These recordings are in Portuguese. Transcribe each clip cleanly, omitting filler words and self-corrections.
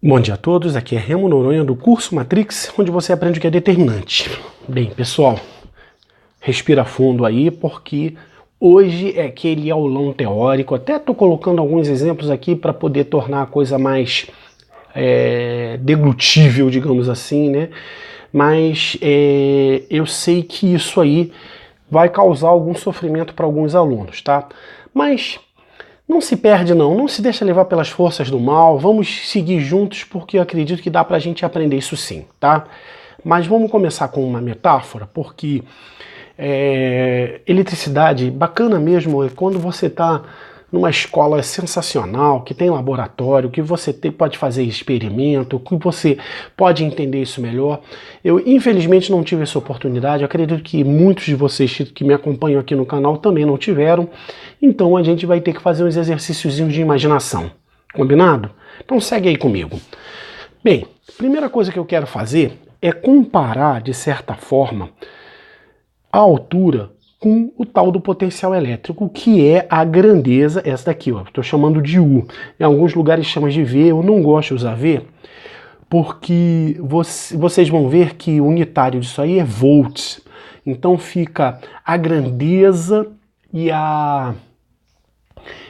Bom dia a todos, aqui é Remo Noronha do curso Matrix, onde você aprende o que é determinante. Bem, pessoal, respira fundo aí, porque hoje é aquele aulão teórico. Até estou colocando alguns exemplos aqui para poder tornar a coisa mais deglutível, digamos assim, né? Mas eu sei que isso aí vai causar algum sofrimento para alguns alunos, tá? Mas não se perde não se deixa levar pelas forças do mal, vamos seguir juntos porque eu acredito que dá pra gente aprender isso sim, tá? Mas vamos começar com uma metáfora, porque eletricidade, bacana mesmo, é quando você tá numa escola sensacional, que tem laboratório, que você pode fazer experimento, que você pode entender isso melhor. Eu, infelizmente, não tive essa oportunidade. Eu acredito que muitos de vocês que me acompanham aqui no canal também não tiveram. Então, a gente vai ter que fazer uns exercíciozinhos de imaginação. Combinado? Então, segue aí comigo. Bem, a primeira coisa que eu quero fazer é comparar, de certa forma, a altura com o tal do potencial elétrico, que é a grandeza, essa daqui, ó, estou chamando de U. Em alguns lugares chama de V, eu não gosto de usar V, porque vocês vão ver que o unitário disso aí é volts. Então fica a grandeza e a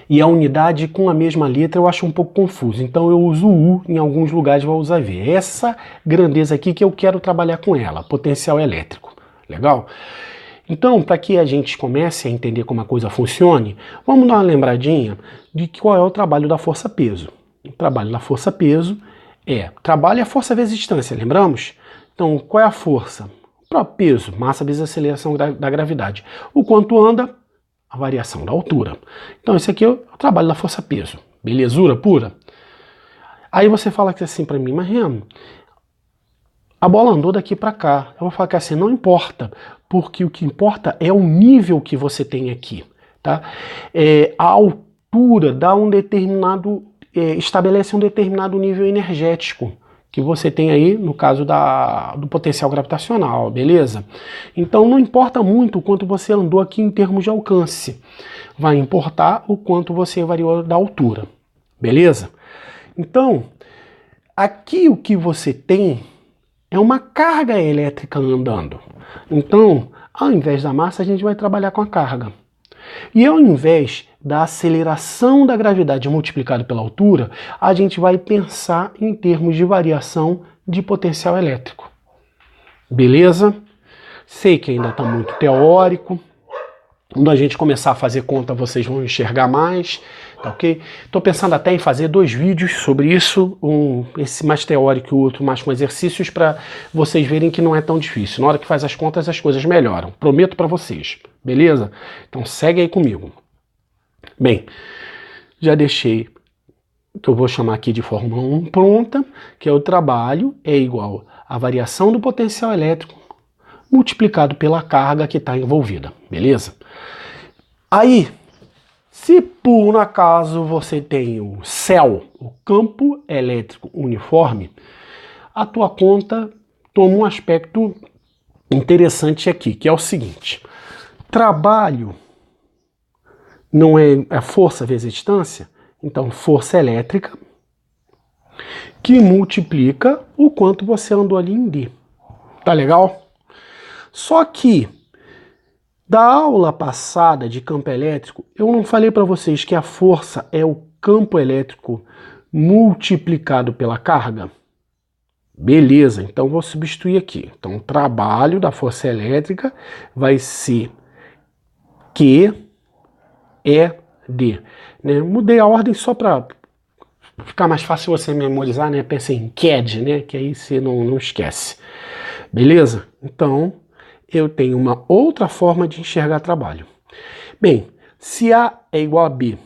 unidade com a mesma letra, eu acho um pouco confuso. Então eu uso U, em alguns lugares vou usar V. Essa grandeza aqui que eu quero trabalhar com ela, potencial elétrico. Legal? Então, para que a gente comece a entender como a coisa funcione, vamos dar uma lembradinha de qual é o trabalho da força-peso. O trabalho da força-peso trabalho é força vezes distância, lembramos? Então, qual é a força? O próprio peso, massa vezes aceleração da gravidade. O quanto anda? A variação da altura. Então, esse aqui é o trabalho da força-peso. Belezura pura? Aí você fala que assim para mim, mas Remo, a bola andou daqui para cá. Eu vou falar que assim, não importa, porque o que importa é o nível que você tem aqui, tá? A altura dá um determinado, estabelece um determinado nível energético que você tem aí, no caso do potencial gravitacional, beleza? Então não importa muito o quanto você andou aqui em termos de alcance, vai importar o quanto você variou da altura, beleza? Então, aqui o que você tem é uma carga elétrica andando. Então, ao invés da massa, a gente vai trabalhar com a carga. E ao invés da aceleração da gravidade multiplicado pela altura, a gente vai pensar em termos de variação de potencial elétrico. Beleza? Sei que ainda está muito teórico. Quando a gente começar a fazer conta, vocês vão enxergar mais, tá ok? Estou pensando até em fazer 2 vídeos sobre isso, esse mais teórico e o outro mais com exercícios, para vocês verem que não é tão difícil. Na hora que faz as contas, as coisas melhoram. Prometo para vocês, beleza? Então segue aí comigo. Bem, já deixei, que eu vou chamar aqui de Fórmula 1 pronta, que é o trabalho é igual à variação do potencial elétrico multiplicado pela carga que está envolvida, beleza? Aí, se por um acaso você tem o CEL, o campo elétrico uniforme, a tua conta toma um aspecto interessante aqui, que é o seguinte: trabalho não é a força vezes distância, então força elétrica que multiplica o quanto você andou ali em D. Tá legal? Só que da aula passada de campo elétrico, eu não falei para vocês que a força é o campo elétrico multiplicado pela carga? Beleza, então vou substituir aqui. Então o trabalho da força elétrica vai ser Q E D. Né? Mudei a ordem só para ficar mais fácil você memorizar, né? Pensa em CAD, né? Que aí você não esquece. Beleza? Então eu tenho uma outra forma de enxergar trabalho. Bem, se A é igual a B,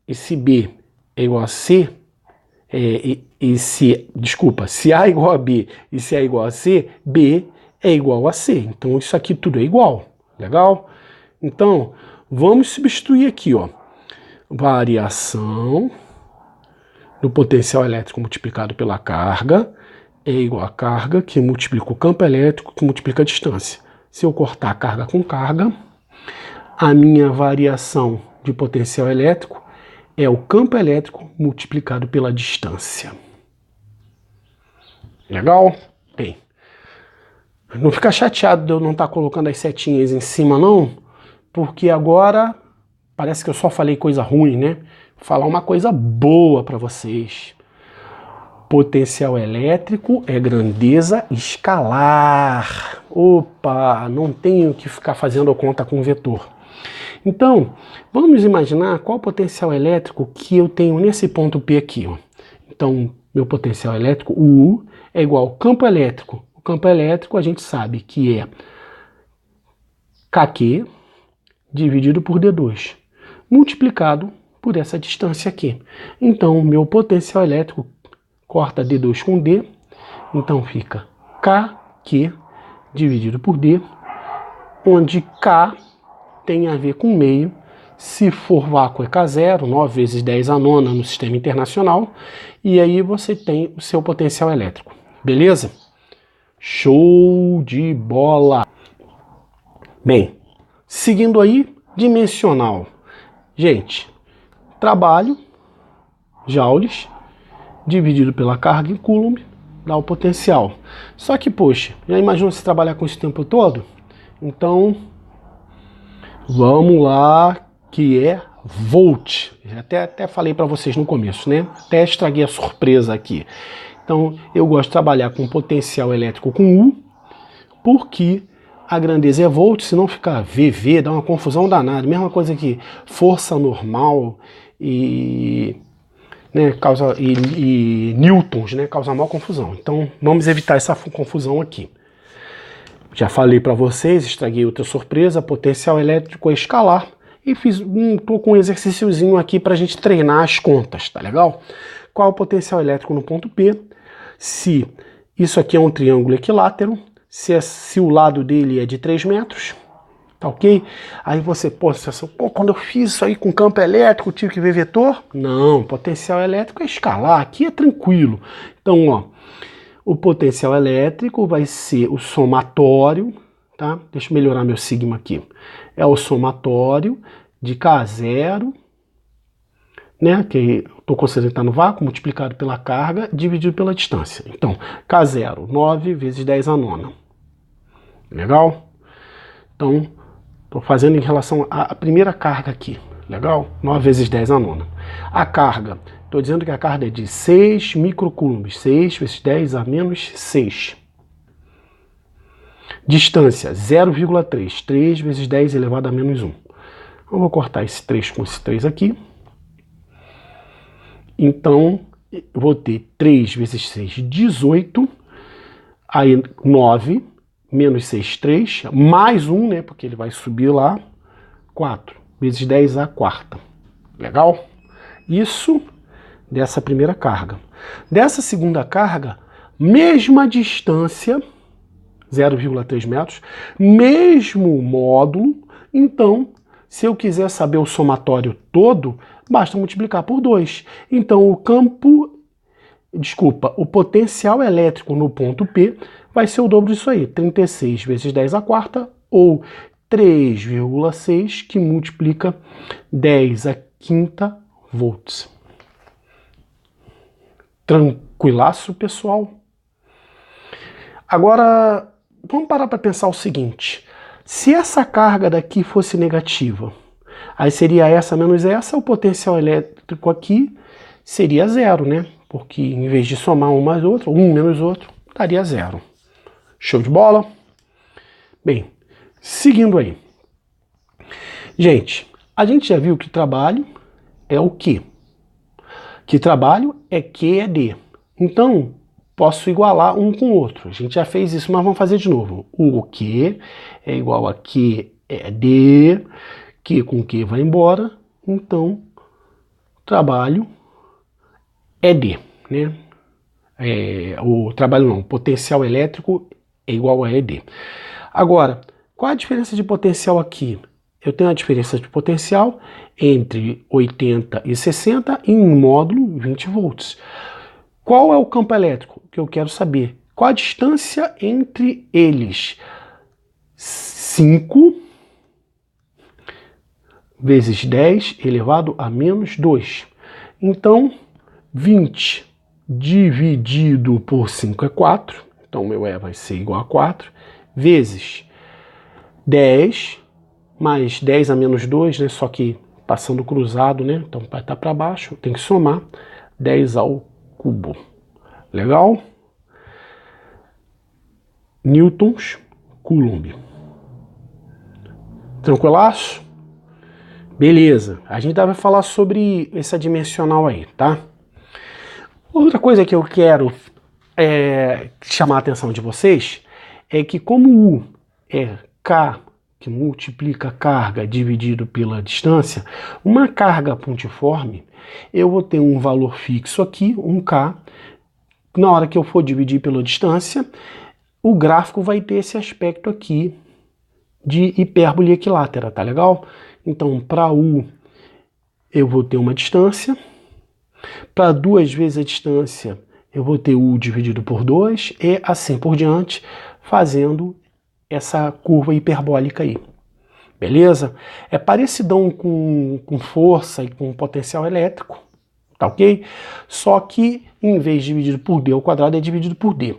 e se B é igual a C, se A é igual a B e se A é igual a C, B é igual a C. Então isso aqui tudo é igual, legal? Então, vamos substituir aqui, ó. Variação do potencial elétrico multiplicado pela carga é igual a carga que multiplica o campo elétrico que multiplica a distância. Se eu cortar carga com carga, a minha variação de potencial elétrico é o campo elétrico multiplicado pela distância. Legal? Bem, não fica chateado de eu não estar colocando as setinhas em cima não, porque agora parece que eu só falei coisa ruim, né? Vou falar uma coisa boa para vocês. Potencial elétrico é grandeza escalar. Opa, não tenho que ficar fazendo conta com vetor. Então, vamos imaginar qual o potencial elétrico que eu tenho nesse ponto P aqui. Ó. Então, meu potencial elétrico, o U, é igual ao campo elétrico. O campo elétrico a gente sabe que é KQ dividido por D2, multiplicado por essa distância aqui. Então, meu potencial elétrico corta D2 com D, então fica KQ dividido por D, onde K tem a ver com meio. Se for vácuo é K0, 9 vezes 10 a nona no sistema internacional, e aí você tem o seu potencial elétrico. Beleza? Show de bola! Bem, seguindo aí, dimensional. Gente, trabalho, joules, dividido pela carga em coulomb, dá o potencial. Só que, poxa, já imaginou se trabalhar com isso o tempo todo? Então, vamos lá, que é volt. Até falei para vocês no começo, né? Até estraguei a surpresa aqui. Então, eu gosto de trabalhar com potencial elétrico com U, porque a grandeza é volt, se não ficar VV, dá uma confusão danada. Mesma coisa que força normal e, né, e newtons, né, causa maior confusão. Então, vamos evitar essa confusão aqui. Já falei para vocês, estraguei outra surpresa, potencial elétrico é escalar. E tô com um exercíciozinho aqui para a gente treinar as contas, tá legal? Qual é o potencial elétrico no ponto P? Se isso aqui é um triângulo equilátero, se o lado dele é de 3 metros, tá ok? Aí você, pô, quando eu fiz isso aí com campo elétrico, tive que ver vetor? Não, potencial elétrico é escalar, aqui é tranquilo. Então, ó, o potencial elétrico vai ser o somatório, tá? Deixa eu melhorar meu sigma aqui. É o somatório de K0, né? Que eu estou considerando que está no vácuo, multiplicado pela carga, dividido pela distância. Então, K0, 9 vezes 10 a nona. Legal? Então, estou fazendo em relação à primeira carga aqui. Legal? 9 vezes 10 a nona. A carga, estou dizendo que a carga é de 6 microcoulombs. 6 vezes 10 a menos 6. Distância, 0,3. 3 vezes 10 elevado a menos 1. Eu vou cortar esse 3 com esse 3 aqui. Então, vou ter 3 vezes 6, 18. Aí, 9, menos 6, 3. Mais 1, né? Porque ele vai subir lá. 4 vezes 10 a quarta. Legal? Isso dessa primeira carga. Dessa segunda carga, mesma distância, 0,3 metros, mesmo módulo. Então, se eu quiser saber o somatório todo, basta multiplicar por 2. Então, o potencial elétrico no ponto P vai ser o dobro disso aí, 36 vezes 10 a quarta, ou 3,6, que multiplica 10 a quinta volts. Tranquilaço, pessoal? Agora, vamos parar para pensar o seguinte. Se essa carga daqui fosse negativa, aí seria essa menos essa, o potencial elétrico aqui seria zero, né? Porque em vez de somar um mais outro, um menos outro, daria zero. Show de bola? Bem, seguindo aí. Gente, a gente já viu que trabalho é o Q. Que trabalho é Q é D. Então, posso igualar um com o outro. A gente já fez isso, mas vamos fazer de novo. O Q é igual a Q é D. Q com Q vai embora. Então, trabalho é D, né? O trabalho não, potencial elétrico é igual a ED. Agora, qual a diferença de potencial aqui? Eu tenho a diferença de potencial entre 80 e 60 em um módulo 20 volts. Qual é o campo elétrico que eu quero saber? Qual a distância entre eles? 5 vezes 10 elevado a menos 2. Então, 20 dividido por 5 é 4, então meu E vai ser igual a 4, vezes 10, mais 10 a menos 2, né, só que passando cruzado, né, então vai estar para baixo, tem que somar 10 ao cubo. Legal? Newtons Coulomb. Tranquilaço? Beleza, a gente vai falar sobre essa dimensional aí, tá? Outra coisa que eu quero chamar a atenção de vocês é que como U é K, que multiplica a carga dividido pela distância, uma carga pontiforme, eu vou ter um valor fixo aqui, um K. Na hora que eu for dividir pela distância, o gráfico vai ter esse aspecto aqui de hipérbole equilátera, tá legal? Então, para U, eu vou ter uma distância. Para 2 vezes a distância, eu vou ter U dividido por 2 e assim por diante, fazendo essa curva hiperbólica aí. Beleza? É parecidão com força e com potencial elétrico, tá ok? Só que, em vez de dividido por D ao quadrado, é dividido por D.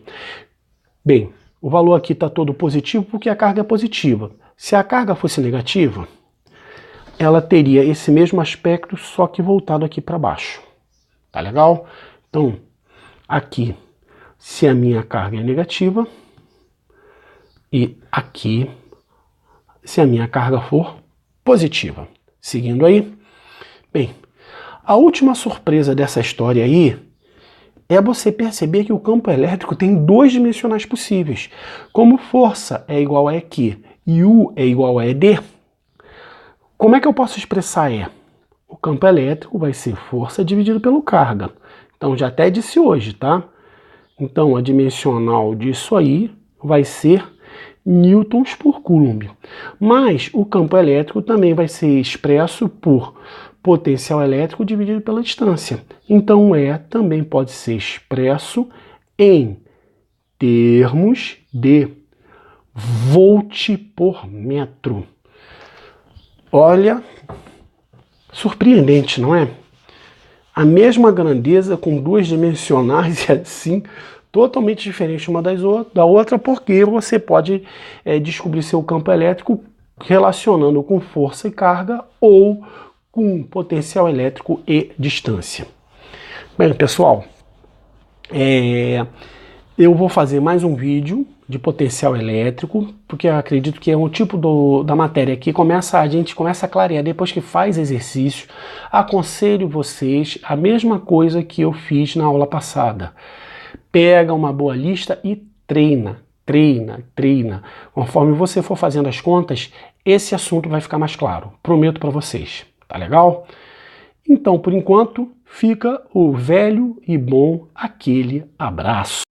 Bem, o valor aqui está todo positivo porque a carga é positiva. Se a carga fosse negativa, ela teria esse mesmo aspecto, só que voltado aqui para baixo. Tá legal? Então, aqui, se a minha carga é negativa, e aqui, se a minha carga for positiva. Seguindo aí. Bem, a última surpresa dessa história aí é você perceber que o campo elétrico tem 2 dimensionais possíveis. Como força é igual a EQ e U é igual a ED, como é que eu posso expressar E? O campo elétrico vai ser força dividido pelo carga. Então já até disse hoje, tá? Então a dimensional disso aí vai ser newtons por coulomb. Mas o campo elétrico também vai ser expresso por potencial elétrico dividido pela distância. Então E também pode ser expresso em termos de volt por metro. Olha, surpreendente, não é? A mesma grandeza com 2 dimensionais e assim totalmente diferente uma da outra, porque você pode descobrir seu campo elétrico relacionando com força e carga ou com potencial elétrico e distância. Bem, pessoal, eu vou fazer mais um vídeo de potencial elétrico, porque eu acredito que é um tipo da matéria que a gente começa a clarear depois que faz exercício. Aconselho vocês a mesma coisa que eu fiz na aula passada. Pega uma boa lista e treina. Conforme você for fazendo as contas, esse assunto vai ficar mais claro. Prometo para vocês. Tá legal? Então, por enquanto, fica o velho e bom aquele abraço.